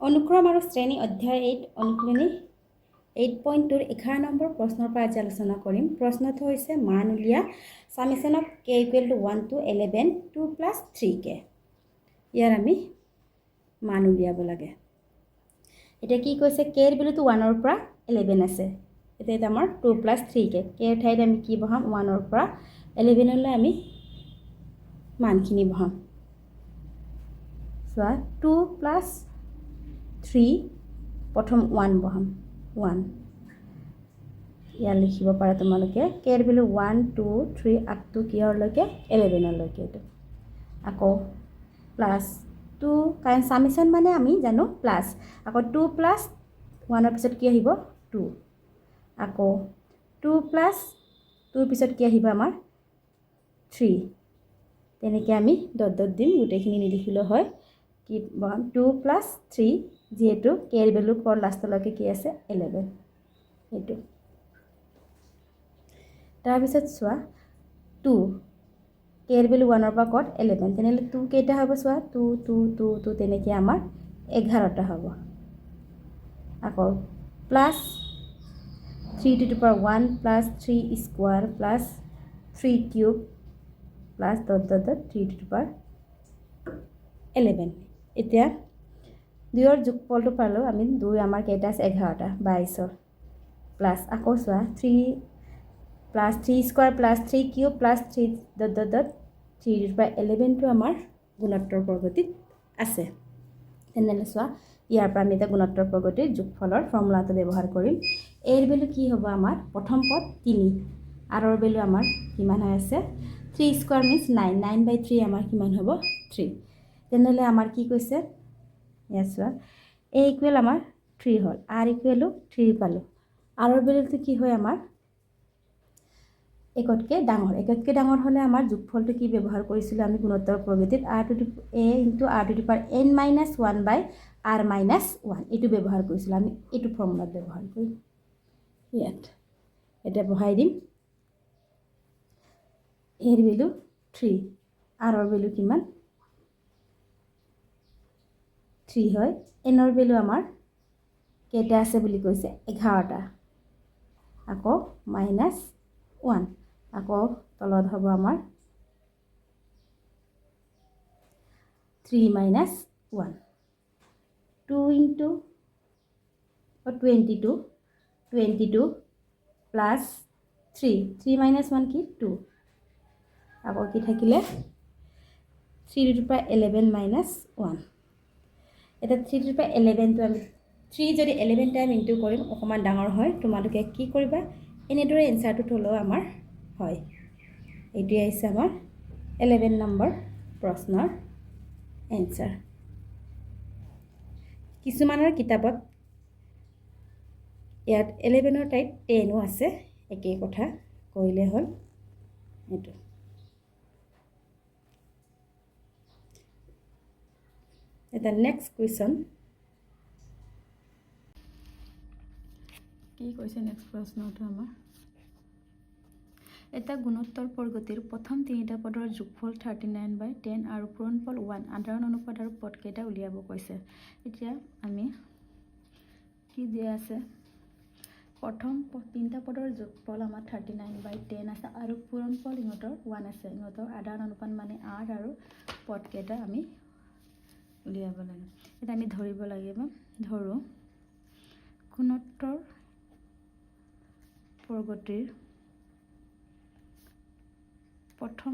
অনুক্ৰম আৰু শ্ৰেণী অধ্যায় 8 অনুশীলনী 8.2 11 নম্বৰ প্ৰশ্নৰ পৰা আজি আলোচনা কৰিম। প্ৰশ্নটো হৈছে মান উলিয়া summation of k equal to 1 to 11 2 plus 3k। ইয়াৰ আমি মান উলিয়াব লাগে। এতিয়া কি কৈছে k এৰ ভ্যালুটো 1 ৰ পৰা 11 আছে। এটা আমাৰ 2 plus 3k k এৰ ঠাইত আমি কি বহাম 1 ৰ পৰা 11 লৈ আমি মানখিনি বহাম। So 2 plus 3 প্ৰথম 1 বহাম 1 ইয়াৰ লিখিব পাৰা তোমালোকে k এৰ ভ্যালু 1 2 3 আপ টু কিহৰলৈকে 11 লৈকে এটো আকৌ প্লাস 2 কাৰণ সামেশন মানে আমি জানো প্লাস আকৌ 2 প্লাস 1 ৰ পিছত কি আহিব 2 আকৌ 2 প্লাস 2 ৰ পিছত কি আহিব আমাৰ 3 তেনেকৈ আমি ডট ডট দিম গোটেইখিনি নিলিখিলে হয় কি 2 plus 3 যেহেতু k এর ভ্যালু ফর লাষ্টলৈকে কি আছে 11 এটো তাৰ পিছত সোয়া 2 k এৰ ভ্যালু 1 ৰ পৰা কত 11 তেনেহলে 2 কেইটা হ'ব সোয়া 2 2 2 2 তেনেকৈ আমাৰ 11টা হ'ব আকৌ plus 3 to the power 1 plus 3 square plus 3 cube plus dot dot dot 3 to the power 11 এতিয়া 2 ৰ যোগফলটো পালো আমি 2 আমাৰ কেইটা আছে 11টা 22 প্লাস আকৌ সোয়া 3 plus 3 square plus 3 cube plus 3 dot dot dot 3 to the power 11 টো আমাৰ গুণোত্তৰ প্ৰগতিত আছে তেনেহলে সোয়া ইয়াৰ পৰা আমি এটা গুণোত্তৰ প্ৰগতিৰ যোগফলৰ ফৰ্মুলাটো ব্যৱহাৰ কৰিম এৰ ভ্যালু কি হ'ব আমাৰ প্ৰথম পদ 3 আৰৰ ভ্যালু আমাৰ কিমান হৈ আছে 3 square means 9 9 by 3 আমাৰ কিমান হ'ব 3 তেনেহলে আমাৰ কি কৈছে yes a equal আমাৰ 3 হল r equal 3 পালো আৰৰ ভ্যালুটো কি হয় আমাৰ একতকে ডাঙৰ হলে আমাৰ যোগফলটো কি ব্যৱহাৰ কৰিছিল আমি গুণোত্তৰ প্ৰগতিত r to the a into r to the power n minus 1 by r minus 1 এটো ব্যৱহাৰ কৰিছিল আমি এটো ফৰ্মুলা ব্যৱহাৰ কৰিম ইয়াত এটা বহাই দিম এৰ ভ্যালু 3 r ৰ ভ্যালু কিমান 3 হয় n ৰ ভ্যালু আমাৰ কেইটা আছে বুলি কৈছে 11টা আকৌ minus 1 আকৌ তলত হ'ব আমাৰ 3 minus 1 2 into 22 plus 3 minus 1 কি 2 আকৌ কি থাকিলে 3 to the power 11 minus 1 এটা 3 to the power 11 টো আমি 3 যদি 11 টাইম ইনটু কৰিম অকমান ডাঙৰ হয় তোমালোকে কি কৰিবা এনেদৰে এনসাৰটো থলো আমাৰ হয় এটি আছে আমাৰ 11 নম্বৰ প্ৰশ্নৰ এনসাৰ কিছুমানৰ কিতাপত ইয়াত 11 ৰ ঠাইত 10 ও আছে একেই কথা কইলে হল এটো এটা নেক্সট কোৱেশ্চন কি কৈছে নেক্সট প্ৰশ্নটো আমাৰ এটা গুণোত্তৰ প্ৰগতিৰ প্ৰথম তিনিটা পদৰ যোগফল 39 by 10 আৰু পূৰণফল 1 সাধাৰণ অনুপাত আৰু পদ কেইটা উলিয়াব কৈছে এতিয়া আমি কি দিয়া আছে প্ৰথম তিনিটা পদৰ যোগফল আমাৰ 39 by 10 আছে আৰু পূৰণফল ইহঁতৰ 1 আছে ইহঁতৰ সাধাৰণ অনুপাত মানে 8 আৰু পদ কেইটা আমি উলিয়াব লাগে এটা আমি ধৰিব লাগিব ধৰো গুণোত্তৰ প্ৰগতিৰ প্ৰথম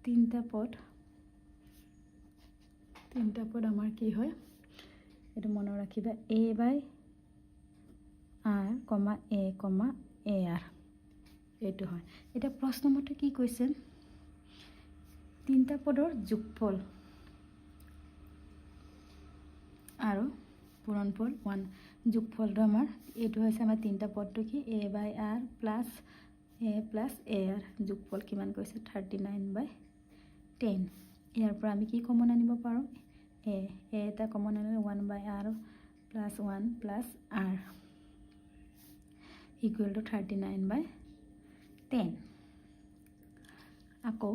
তিনটা পদ আমাৰ কি হয় এটো মনত ৰাখিবা a by r, a, ar এটো হয় এটা প্ৰশ্ন মতে কি কৈছে তিনটা পদৰ যোগফল আৰু পূৰণফল 1 যোগফলটো আমাৰ এটো হৈছে আমাৰ তিনটা পদটো কি a by r plus a plus ar যোগফল কিমান কৈছে 39 by 10 ইয়াৰ পৰা আমি কি কমন আনিব পাৰো a এটা কমন আনিলে 1 by r plus 1 plus r equal to 39 by 10 আকৌ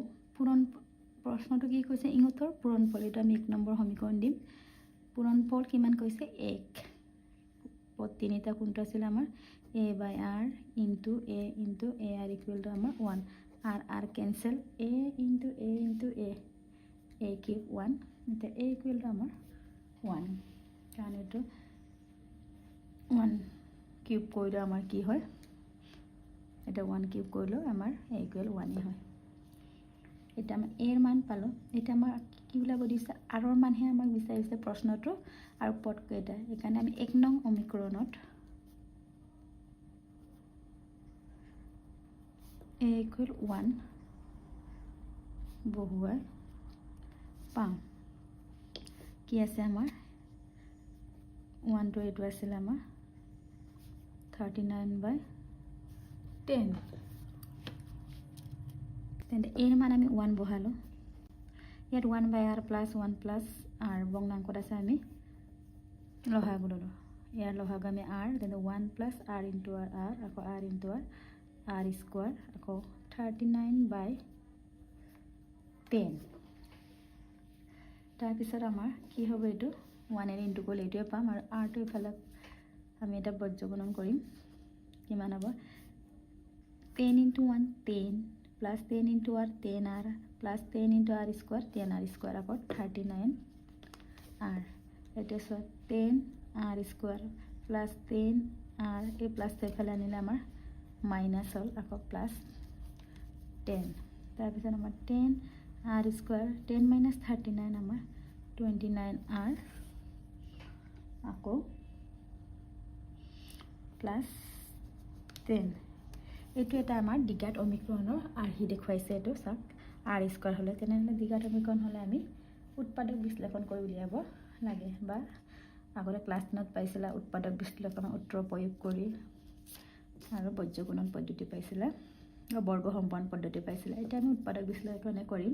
প্ৰশ্নটো কি কৈছে ইহঁতৰ পূৰণফল এইটো আমি 1 নম্বৰ সমীকৰণ দিম পূৰণফল কিমান কৈছে 1 তিনিটা কোনটো আছিল আমাৰ a/r into a into ar equal to আমাৰ 1 r cancel a into a into a cube 1 এটা a ইকুৱেল টু আমাৰ 1 কাৰণ এইটো 1 কিউব কৰিলে আমাৰ কি হয় এটা 1 কিউব কৰিলে আমাৰ a ইকুৱেল 1 হয় এটা আমি a এৰ মান পালো এটা আমাৰ কি ওলাব দিছে r এৰ মানহে আমাক বিচাৰিছে প্ৰশ্নটো আৰু পদ কেইটা এখানে আমি 1 নং সমীকৰণত a ইকুৱেল 1 বহুৱাই পাম কি আছে আমাৰ 1 to এইটো আছিল আমাৰ 39/10 তেন্তে এর মান আমি 1 বহালো ইয়াত 1/r plus 1 plus r বংনাংকত আছে আমি লহাগ ললো ইয়াৰ লহাগ আমি r তেন্তে 1 plus r into r আকৌ r into r square আকৌ 39/10 তাৰ পিছত আমাৰ কি হ'ব এটো 1 এৰ ইনটু কৰিলে এটোৱে পাম আৰু r টো ইফালে আমি এটা বজ্ৰগণন কৰিম কিমান হ'ব 10 into 1 10 plus 10 into r 10r plus 10 into r square 10r square আকৌ 39r এটা so 10r square plus 10r a plus এফালে আনিলে আমাৰ মাইনাস হল আকৌ প্লাস 10 তাৰ পিছত আমাৰ 10r square 10 minus 39 আমাৰ 29r আকৌ প্লাস 10 এইটো এটা আমাৰ দ্বিঘাত সমীকৰণৰ আৰ্হি দেখুৱাইছে এইটো চাওক r স্কয়াৰ হলে তেনেহলে দ্বিঘাত সমীকৰণ হলে আমি উৎপাদক বিশ্লেষণ কৰি উলিয়াব লাগে বা আগতে ক্লাছ 9ত পাইছিলা উৎপাদক বিশ্লেষণৰ উত্তৰ প্ৰয়োগ কৰি আৰু বজ্ৰগুণন পদ্ধতি পাইছিলা বৰ্গ সম্পন্ন পদ্ধতি পাইছিলা এটা আমি উৎপাদক বিশ্লেষণ কৰিম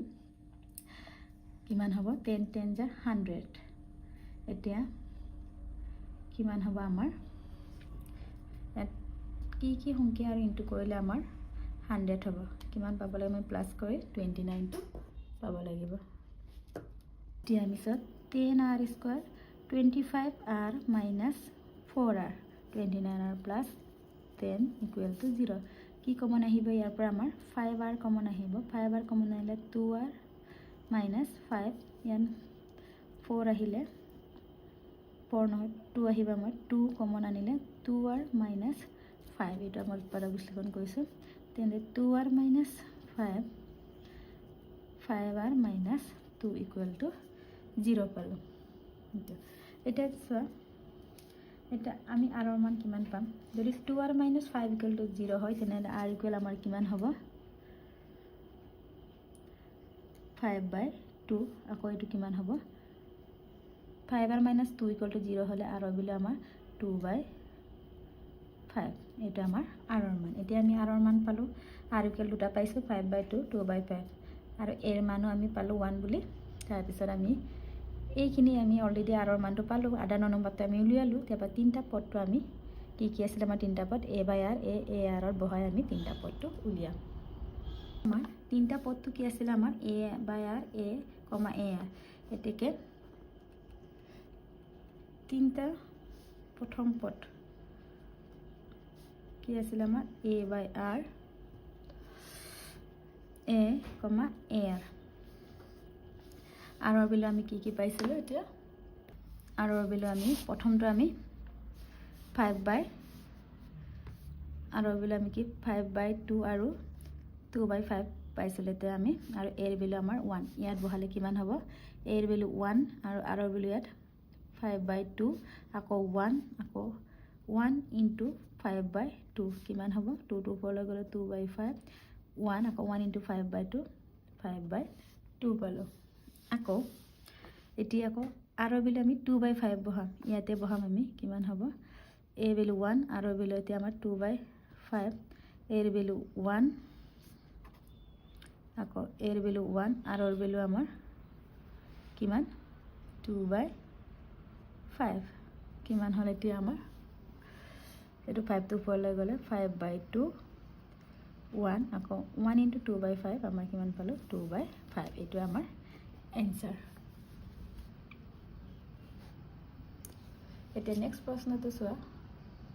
কিমান হ'ব 10 10 যা 100 এতিয়া কিমান হ'ব আমাৰ কি সংখ্যা আৰু ইনটু কৰিলে আমাৰ 100 হ'ব কিমান পাব লাগে আমি প্লাস কৰি 29 টো পাব লাগিব এতিয়া আমি সত 10r square 25r minus 4r 29r plus 10 equal to 0 কি কমন আহিব ইয়াৰ পৰা আমাৰ 5r কমন আহিব 5r কমন আহিলে 2r minus 5 ইয়ান 4 আহিলে 4 নহয় 2 আহিব আমাৰ 2 কমন আনিলে 2r minus 5 এটা আমাৰ উৎপাদক বিশ্লেষণ কৰিছো তেনে 2r minus 5 5r minus 2 equal to 0 পালো এটা সো এটা আমি r এর মান কিমান পাম যদি 2r minus 5 equal to 0 হয় তেনে r equal আমাৰ কিমান হ'ব 5/2 আকৌ এটো কিমান হ'ব 5r minus 2 equal to 0 হলে r বিলো আমাৰ 2/5 এটা আমাৰ r এর মান এতিয়া আমি r এর মান পালো r equal দুটা পাইছো 5/2 2/5 আৰু এৰ মানও আমি পালো 1 বুলি তাৰ পিছত আমি এইখিনি আমি অলৰেডি r এৰ মানটো পালো আধা নম্বৰটো আমি উলিয়ালো তেবা তিনটা পদটো আমি কি আছিল আমাৰ তিনটা পদ a/r a/r ৰ বহাই আমি তিনটা পদটো উলিয়াম আমাৰ তিনটা পদটো কি আছিল আমাৰ a/r a, ar এতেকে তিনটা প্ৰথম পদ কি আছিল আমাৰ a/r a, ar r ৰ বিলো আমি কি পাইছিলো এতিয়া r ৰ বিলো আমি প্ৰথমটো আমি 5/r ৰ বিলো আমি কি 5/2 আৰু 2/5 পাইছিলো তে আমি আৰু a ৰ বিলো আমাৰ 1 ইয়াত বহালে কিমান হ'ব a ৰ বিলো 1 আৰু r ৰ বিলো ইয়াত 5/2 আকৌ 1 আকৌ 1 into 5/2 কিমান হ'ব 2 2 4 লৈ গলে 2/5 1 আকৌ 1 into 5/2 5/2 পালো আকৌ এটি আকৌ r ৰ বিলো আমি 2/5 বহাম ইয়াতে বহাম আমি কিমান হ'ব a বিলো 1 r ৰ বিলো এতিয়া আমাৰ 2/5 a ৰ বিলো 1 আকৌ a ৰ বিলো 1 r ৰ বিলো আমাৰ কিমান 2/5 কিমান হল এতিয়া আমাৰ এটো 5 to 4 লৈ গলে 5/2 1 আকৌ 1 into 2 by 5 আমাৰ কিমান পালো 2 by 5 এইটো আমাৰ এনসাৰ এতিয়া নেক্সট প্ৰশ্নটো চোৱা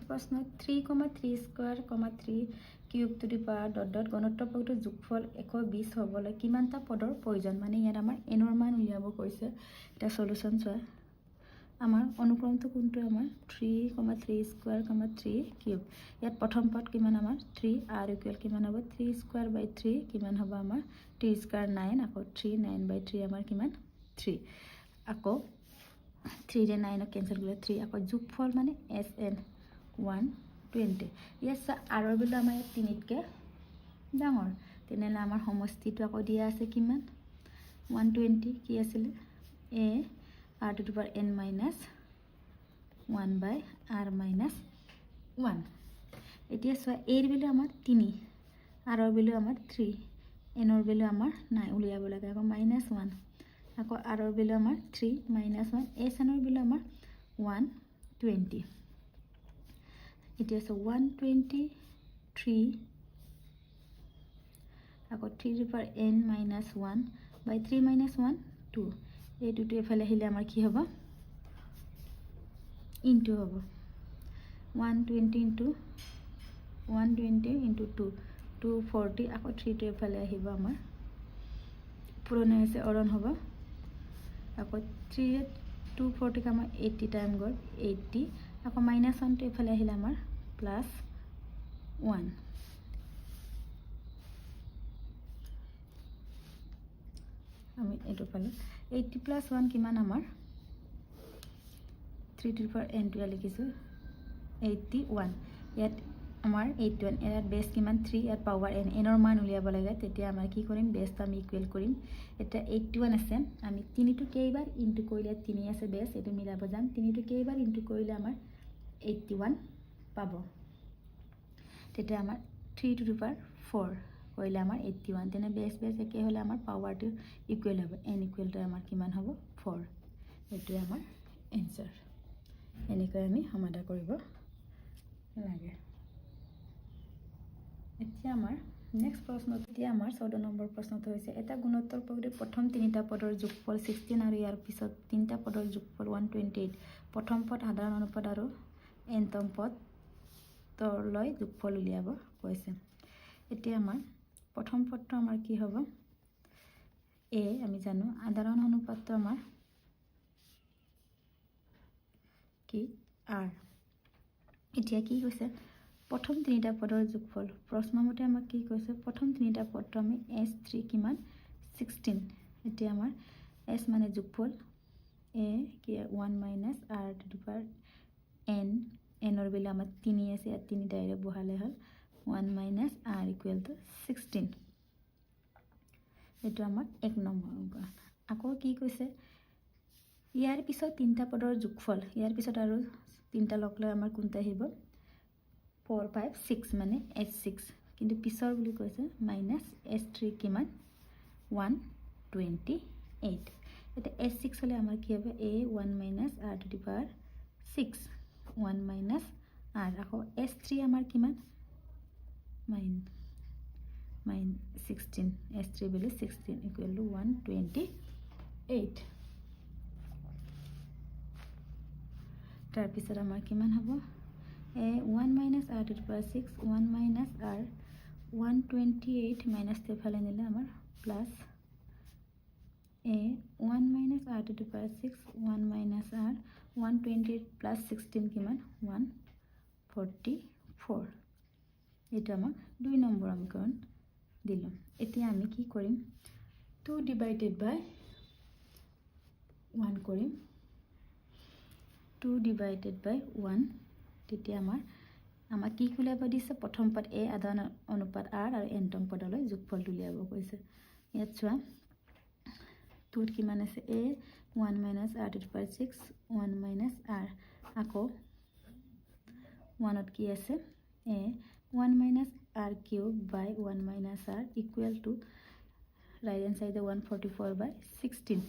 প্ৰশ্ন 3,3 square, 3 cube to the power dot dot গণিতৰ পদটোৰ যোগফল 120 হ'বলৈ কিমানটা পদৰ প্ৰয়োজন মানে ইয়াত আমাৰ এনৰ মান উলিয়াব কৈছে এটা সলিউশন চোৱা আমাৰ অনুক্ৰমটো কোনটো আমাৰ 3,3 স্কয়াৰ, 3 কিউব ইয়াত প্ৰথম পদ কিমান আমাৰ 3 r ইকুৱেল কিমান হ'ব 3 স্কয়াৰ বাই 3 কিমান হ'ব আমাৰ 3 স্কয়াৰ 9 আকৌ 3 9 বাই 3 আমাৰ কিমান 3 আকৌ 3 ৰে 9 কেনসেল কৰিলে 3 আকৌ যোগফল মানে sn 120 yes r ৰ বিলু আমাৰ 3 তকে ডাঙৰ তেনেহলে আমাৰ সমষ্টিটো আকৌ দিয়া আছে কিমান 120 কি আছিল a r to the power n minus 1 by r minus 1 এতিয়া সো a ৰ বিলু আমাৰ 3 r ৰ বিলু আমাৰ 3 n ৰ বিলু আমাৰ নাই উলিয়াব লাগে আকৌ -1 আকৌ r ৰ বিলু আমাৰ 3 -1 s n ৰ বিলু আমাৰ 120 এতিয়া সো 123 আকৌ 3 to the power n minus 1 by 3 minus 1 2 এই দুটো এফালে আহিলে আমাৰ কি হ'ব ইনটু হ'ব 120 into 2 240 আকৌ 3 টো এফালে আহিব আমাৰ পুৰণা আছে অৰণ হ'ব আকৌ 3 240 আমাৰ 80 টাইম গ'ল 80 আকৌ -1 টো এফালে আহিলে আমাৰ +1 আমি এটো পালো 80 + 1 কিমান আমাৰ 3 to the power n টো লিখিছো 81 ইয়াত আমাৰ 81 ইয়াত বেস কিমান 3 ইয়াত পাৱাৰ n n ৰ মান উলিয়াব লাগে তেতিয়া আমাৰ কি কৰিম বেসটো আমি ইকুৱেল কৰিম এটা 81 আছে আমি 3 টো কেইবাৰ ইনটু কৰিলে 3 আছে বেস এটো মিলাব যাম 3 টো কেইবাৰ ইনটু কৰিলে আমাৰ 81 পাব তেতিয়া আমাৰ 3 to the power 4 কৰিলে আমাৰ 81 তেনে বেস একে হলে আমাৰ পাৱাৰটো ইকুৱেল হ'ব n ইকুৱেল টু আমাৰ কিমান হ'ব 4 এটো আমাৰ এনসাৰ এনেকৈ আমি সমাধান কৰিব লাগে এতিয়া আমাৰ নেক্সট প্ৰশ্ন এতিয়া আমাৰ 14 নম্বৰ প্ৰশ্নটো হৈছে এটা গুণোত্তৰ পদ্ধতিৰ প্ৰথম তিনিটা পদৰ যোগফল 16 আৰু ইয়াৰ পিছত তিনিটা পদৰ যোগফল 128 প্ৰথম পদ সাধাৰণ অনুপাত আৰু nতম পদ তলৈ যোগফল উলিয়াব কৈছে এতিয়া আমাৰ প্ৰথম পদটো আমাৰ কি হ'ব a আমি জানো সাধাৰণ অনুপাতটো আমাৰ কি r এতিয়া কি কৈছে প্ৰথম তিনিটা পদৰ যোগফল প্ৰশ্নমতে আমাক কি কৈছে প্ৰথম তিনিটা পদটো আমি s3 কিমান 16 এতিয়া আমাৰ s মানে যোগফল a কি 1 minus r to the power n n ৰ বিলা আমাৰ 3 আছে ইয়াত 3 ডাইৰেক্ট বহালে হল 1 minus r equal to 16 এটো আমাৰ এক নম্বৰ আকৌ কি কৈছে ইয়াৰ পিছত তিনটা পদৰ যোগফল ইয়াৰ পিছত আৰু তিনটা লগলৈ আমাৰ কোনটা আহিব 4 5 6 মানে s6 কিন্তু পিছৰ বুলি কৈছে -s3 কিমান 128 এটা s6 হলে আমাৰ কি হবে a 1 minus r to the power 6 1 minus r আকৌ s3 আমাৰ কিমান -16 s3 ভ্যালু 16 equal to 128 তাৰ পিছত আমাৰ কিমান হ'ব a 1 minus r to the power 6 1 minus r 128 minus তে ফেলে নিলে আমাৰ plus a 1 minus r to the power 6 1 minus r 128 plus 16 কিমান 144 এটা আমাৰ 2 নম্বৰ সমীকৰণ দিলাম এতিয়া আমি কি কৰিম 2 divided by 1 কৰিম 2 divided by 1 তেতিয়া আমাৰ কি উলিয়াব দিছে প্ৰথম পদ a আধান অনুপাত r আৰু nতম পদলৈ যোগফল উলিয়াব কৈছে ইয়াত চোৱা 2 কিমান আছে a 1 minus r to the power 6 1 minus r আকৌ 1ত কি আছে a 1 minus r cube by 1 minus r equal to right hand side 144 by 16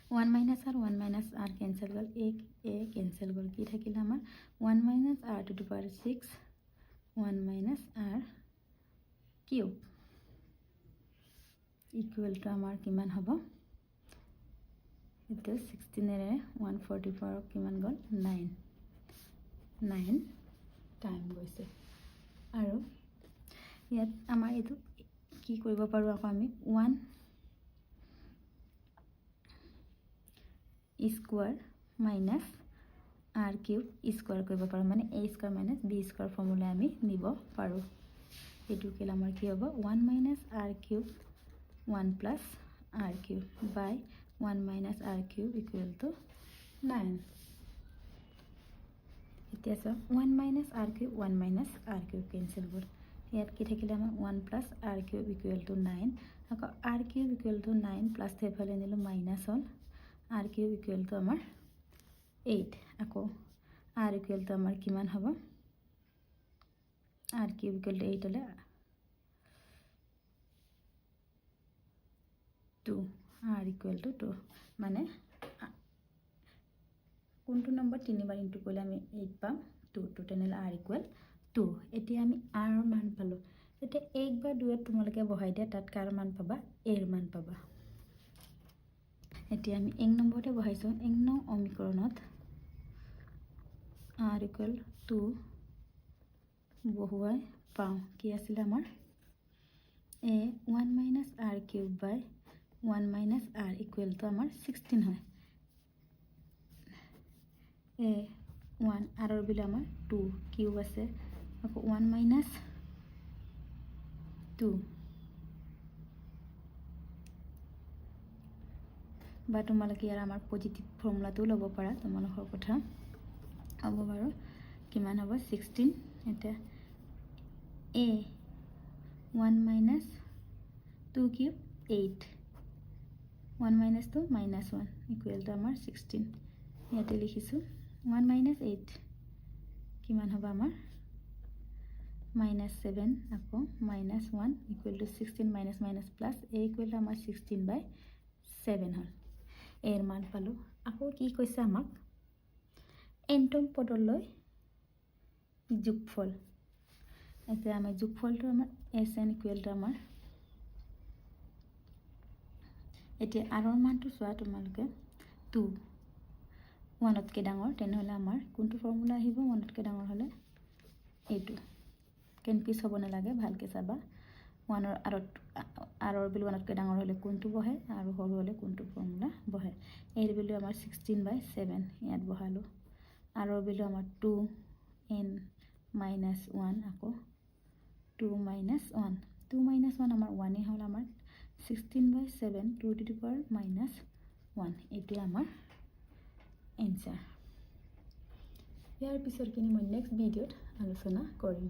1 minus r cancel gol a cancel gol ki thakile amar 1 minus r to the power 6 1 minus r cube equal to আমাৰ কিমান হ'ব এইটো 16 144 কিমান গ'ল 9 time গৈছে আৰু ইয়াত আমাৰ এইটো কি কৰিব পাৰোঁ আকৌ আমি 1 square minus r cube square কৰিব পাৰোঁ মানে a square minus b square formula আমি নিব পাৰোঁ এইটো কেলে আমাৰ কি হ'ব 1 minus r cube 1 plus r cube by 1 minus r cube equal to 9 এতিয়া চাওক 1 minus r cube 1 minus r cube cancel হ'ল ইয়াত কি থাকিলে আমাৰ 1 plus r cube equal to 9 আকৌ r cube equal to 9 plus সেইফালে নিলোঁ মাইনাছ হ'ল r কিউব ইকুৱেল টু আমাৰ 8 আকৌ r ইকুৱেল টু আমাৰ কিমান হ'ব r কিউব ইকুৱেল টু 8 হ'লে 2 r ইকুৱেল টু 2 মানে কোনটো নম্বৰ তিনিবাৰ ইনটু কৰিলে আমি 8 পাম 2 টোটেল r ইকুৱেল 2 এতিয়া আমি r ৰ মান পালোঁ এতিয়া 1 বা 2 তোমালোকে বহাই দিয়া তাত কাৰ মান পাবা a ৰ মান পাবা এতিয়া আমি 1 নম্বৰতে বহাইছোঁ 1 নং সমীকৰণত r ইকুৱেল 2 বহুৱাই পাওঁ কি আছিল আমাৰ a 1 minus r cube by 1 minus r equal to আমাৰ 16 হয় a 1 r ৰ বিল আমাৰ 2 কিউব আছে আকৌ 1 মাইনাছ 2 বা তোমালোকে ইয়াৰ আমাৰ পজিটিভ ফৰ্মুলাটো ল'ব পাৰা তোমালোকৰ কথা হ'ব বাৰু কিমান হ'ব 16 এটা a 1 minus 2 cube 8 1 minus 2 minus 1 equal to আমাৰ 16 ইয়াতে লিখিছোঁ 1 মাইনাছ 8 কিমান হ'ব আমাৰ মাইনাছ 7 আকৌ minus 1 equal to 16 minus minus plus a equal to আমাৰ 16 বাই 7 হ'ল এৰ মান পালোঁ আকৌ কি কৈছে আমাক এণ্টম পদলৈ যোগফল এতিয়া আমাৰ যোগফলটো আমাৰ sn ইকুৱেল টু আমাৰ এতিয়া r ৰ মানটো চোৱা তোমালোকে 2 1তকৈ ডাঙৰ তেনেহ'লে আমাৰ কোনটো ফৰ্মুলা আহিব 1তকৈ ডাঙৰ হ'লে এইটো কনফিউজ হ'ব নালাগে ভালকৈ চাবা 1ৰ r ৰ বিল 1তকৈ ডাঙৰ হ'লে কোনটো বহে আৰু সৰু হ'লে কোনটো ফৰ্মুলা বহে এৰ বিল আমাৰ 16 বাই 7 ইয়াত বহালোঁ r ৰ বিল আমাৰ 2 n মাইনাছ 1 আকৌ 2 মাইনাছ 1 2 মাইনাছ 1 আমাৰ 1 হ'ল আমাৰ 16 বাই 7 2 টু দি পাৱাৰ মাইনাছ 1 এইটোৱে আমাৰ এনচাৰ ইয়াৰ পিছৰখিনি মই নেক্সট ভিডিঅ'ত আলোচনা কৰিম